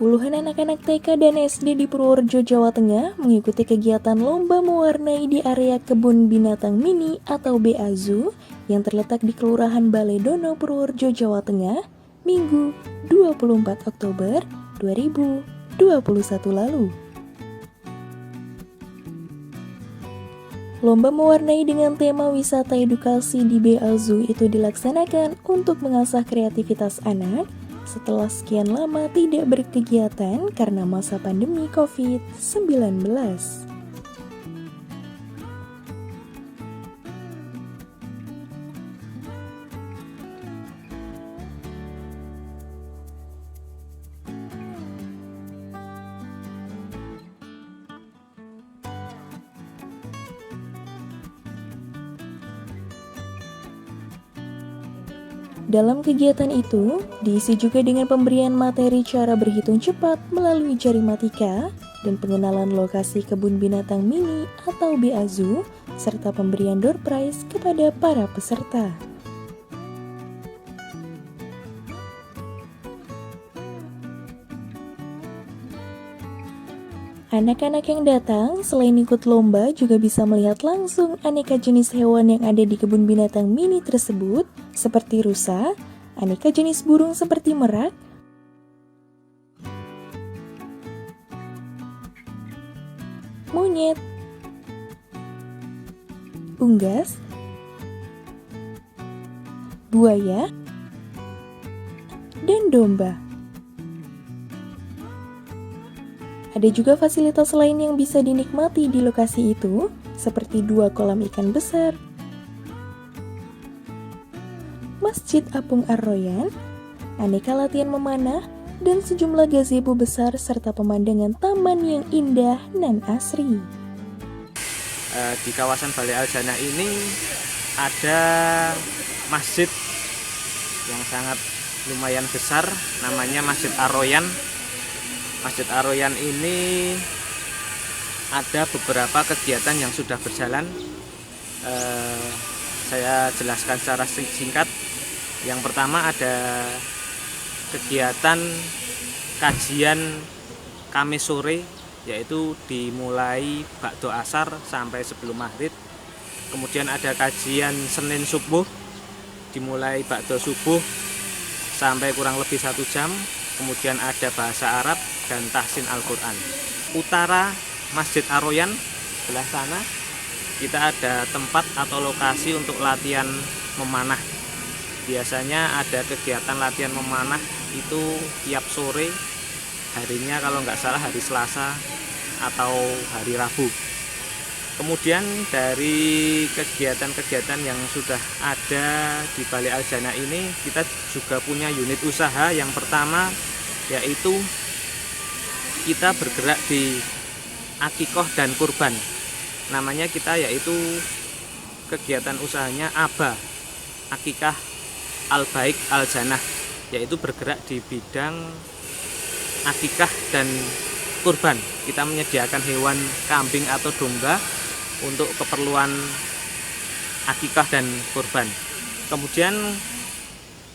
Puluhan anak-anak TK dan SD di Purworejo, Jawa Tengah mengikuti kegiatan lomba mewarnai di area Kebun Binatang Mini atau BA Zoo yang terletak di Kelurahan Baledono, Purworejo, Jawa Tengah, Minggu 24 Oktober 2021 lalu. Lomba mewarnai dengan tema wisata edukasi di BA Zoo itu dilaksanakan untuk mengasah kreativitas anak setelah sekian lama tidak berkegiatan karena masa pandemi COVID-19. Dalam kegiatan itu, diisi juga dengan pemberian materi cara berhitung cepat melalui jari matika dan pengenalan lokasi Kebun Binatang Mini atau BA Zoo, serta pemberian door prize kepada para peserta. Anak-anak yang datang selain ikut lomba juga bisa melihat langsung aneka jenis hewan yang ada di Kebun Binatang Mini tersebut, seperti rusa, aneka jenis burung seperti merak, monyet, unggas, buaya, dan domba. Ada juga fasilitas lain yang bisa dinikmati di lokasi itu, seperti 2 kolam ikan besar, Masjid Apung Ar-Royan, aneka latihan memanah, dan sejumlah gazebo besar serta pemandangan taman yang indah dan asri. Di kawasan Balai Aljana ini ada masjid yang sangat lumayan besar, namanya Masjid Ar-Royan. Masjid Ar-Royan ini ada beberapa kegiatan yang sudah berjalan. Saya jelaskan secara singkat. Yang pertama ada kegiatan kajian Kamis sore, yaitu dimulai ba'do asar sampai sebelum maghrib. Kemudian ada kajian Senin subuh, dimulai ba'do subuh sampai kurang lebih 1 jam. Kemudian ada bahasa Arab dan tahsin Al-Quran. Utara Masjid Ar-Royan, sebelah sana, kita ada tempat atau lokasi untuk latihan memanah. Biasanya ada kegiatan latihan memanah itu tiap sore, harinya kalau nggak salah hari Selasa atau hari Rabu. Kemudian dari kegiatan-kegiatan yang sudah ada di Balai Aljana ini, kita juga punya unit usaha. Yang pertama yaitu kita bergerak di akikoh dan kurban. Namanya kita yaitu kegiatan usahanya ABA, Akikah Al-Baik Al-Janah, yaitu bergerak di bidang akikah dan kurban. Kita menyediakan hewan kambing atau domba untuk keperluan akikah dan kurban. Kemudian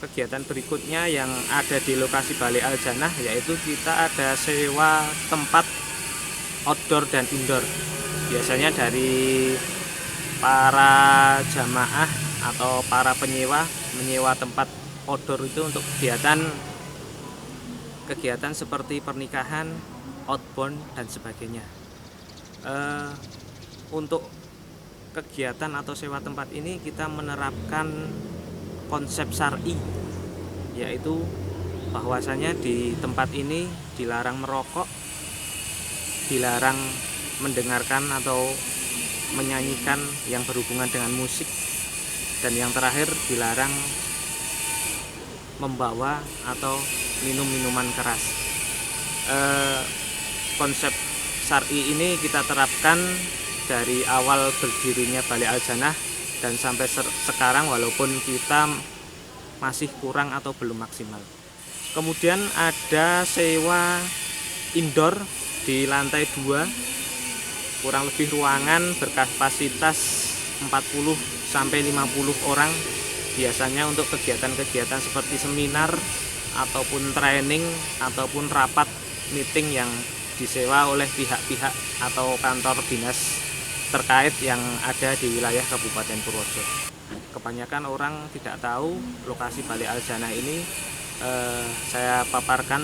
kegiatan berikutnya yang ada di lokasi Balai Aljana yaitu kita ada sewa tempat outdoor dan indoor. Biasanya dari para jamaah atau para penyewa menyewa tempat outdoor itu untuk kegiatan seperti pernikahan, outbound dan sebagainya. Untuk kegiatan atau sewa tempat ini kita menerapkan konsep syar'i, yaitu bahwasanya di tempat ini dilarang merokok, dilarang mendengarkan atau menyanyikan yang berhubungan dengan musik, dan yang terakhir dilarang membawa atau minum minuman keras. Konsep syar'i ini kita terapkan dari awal berdirinya Balai Aljana dan sampai sekarang, walaupun kita masih kurang atau belum maksimal. Kemudian ada sewa indoor di lantai 2, kurang lebih ruangan berkapasitas 40 sampai 50 orang, biasanya untuk kegiatan-kegiatan seperti seminar ataupun training ataupun rapat meeting yang disewa oleh pihak-pihak atau kantor dinas terkait yang ada di wilayah Kabupaten Purworejo. Kebanyakan orang tidak tahu lokasi Balai Aljana ini. Saya paparkan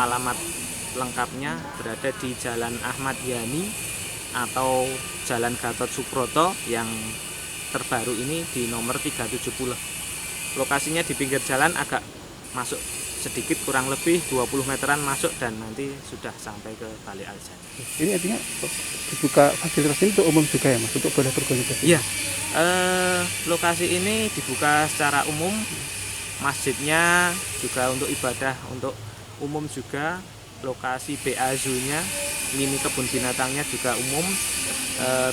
alamat lengkapnya berada di Jalan Ahmad Yani atau Jalan Gatot Subroto yang terbaru ini di nomor 370. Lokasinya di pinggir jalan, agak masuk sedikit, kurang lebih 20 meteran masuk dan nanti sudah sampai ke Balai Aljana. Ini artinya dibuka fasilitas ini untuk umum juga ya Mas, untuk boleh berkomunikasi? Iya, lokasi ini dibuka secara umum, masjidnya juga untuk ibadah untuk umum juga, lokasi BA Zoo-nya, mini kebun binatangnya juga umum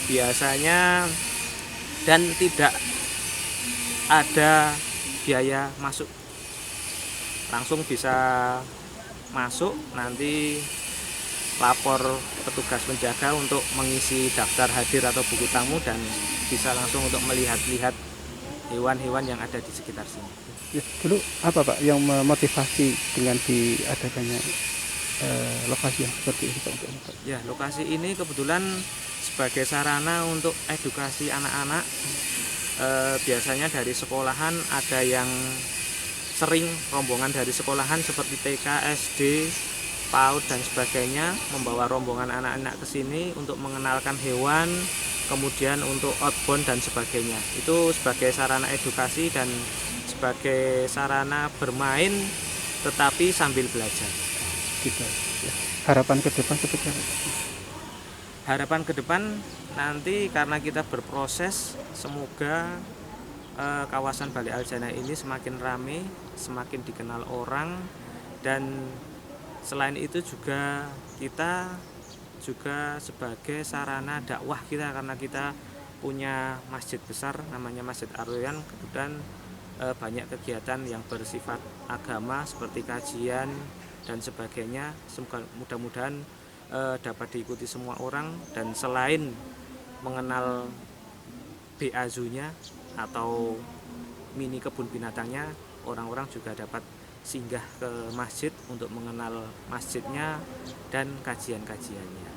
biasanya, dan tidak ada biaya masuk, langsung bisa masuk, nanti lapor petugas penjaga untuk mengisi daftar hadir atau buku tamu dan bisa langsung untuk melihat-lihat hewan-hewan yang ada di sekitar sini. Ya, dulu apa Pak yang memotivasi dengan diadakannya lokasi yang seperti ini Pak? Ya, lokasi ini kebetulan sebagai sarana untuk edukasi anak-anak. Biasanya dari sekolahan ada yang sering rombongan dari sekolahan seperti TK, SD, PAUD dan sebagainya membawa rombongan anak-anak ke sini untuk mengenalkan hewan, kemudian untuk outbound dan sebagainya. Itu sebagai sarana edukasi dan sebagai sarana bermain tetapi sambil belajar. Gitu. Ya. Harapan ke depan seperti apa? Harapan ke depan nanti karena kita berproses, semoga kawasan Balai Aljana ini semakin ramai, semakin dikenal orang, dan selain itu juga kita juga sebagai sarana dakwah kita, karena kita punya masjid besar namanya Masjid Ar-Rayyan. Kemudian banyak kegiatan yang bersifat agama seperti kajian dan sebagainya. Semoga mudah-mudahan dapat diikuti semua orang, dan selain mengenal BA Zoo-nya atau mini kebun binatangnya, orang-orang juga dapat singgah ke masjid untuk mengenal masjidnya dan kajian-kajiannya.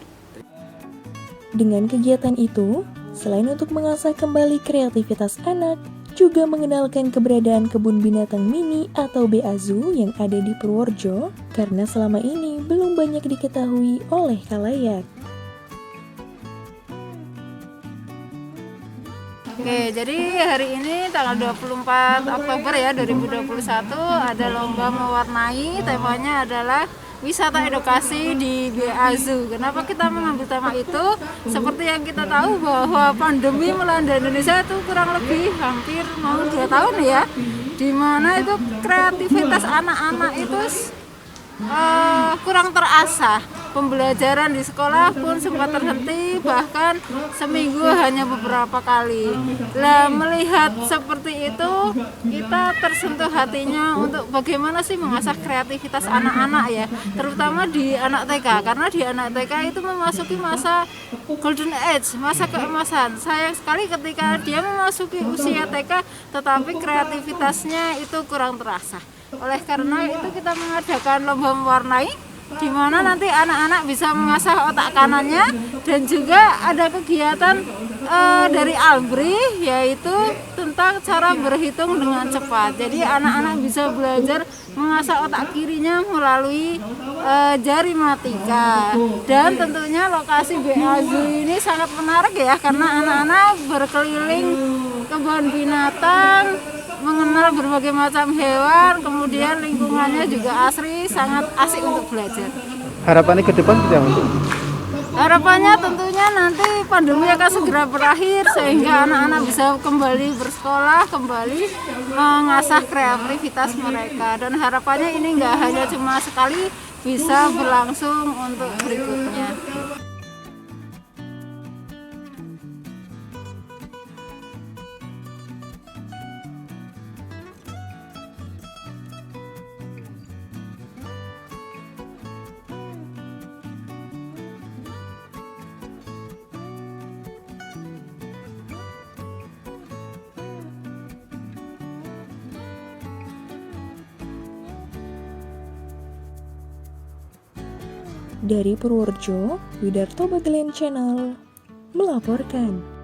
Dengan kegiatan itu, selain untuk mengasah kembali kreativitas anak, juga mengenalkan keberadaan kebun binatang mini atau BA Zoo yang ada di Purworejo, karena selama ini belum banyak diketahui oleh khalayak. Oke, jadi hari ini tanggal 24 Oktober ya 2021 ada lomba mewarnai, temanya adalah wisata edukasi di BA Zoo. Kenapa kita mengambil tema itu? Seperti yang kita tahu bahwa pandemi melanda Indonesia itu kurang lebih hampir mau 2 tahun ya, dimana itu kreativitas anak-anak itu kurang terasah. Pembelajaran di sekolah pun sempat terhenti, bahkan seminggu hanya beberapa kali. Nah, melihat seperti itu, kita tersentuh hatinya untuk bagaimana sih mengasah kreativitas anak-anak ya, terutama di anak TK, karena di anak TK itu memasuki masa golden age, masa keemasan. Sayang sekali ketika dia memasuki usia TK, tetapi kreativitasnya itu kurang terasah. Oleh karena itu kita mengadakan lomba mewarnai, di mana nanti anak-anak bisa mengasah otak kanannya, dan juga ada kegiatan dari Albri, yaitu tentang cara berhitung dengan cepat. Jadi anak-anak bisa belajar mengasah otak kirinya melalui jari matika. Dan tentunya lokasi BA Zoo ini sangat menarik ya, karena anak-anak berkeliling kebun binatang, mengenal berbagai macam hewan, kemudian lingkungannya juga asri, sangat asik untuk belajar. Harapannya ke depan seperti apa? Harapannya tentunya nanti pandemi akan segera berakhir sehingga anak-anak bisa kembali bersekolah, kembali mengasah kreativitas mereka, dan harapannya ini nggak hanya cuma sekali, bisa berlangsung untuk berikutnya. Dari Purworejo, Widarto Bagelen Channel melaporkan.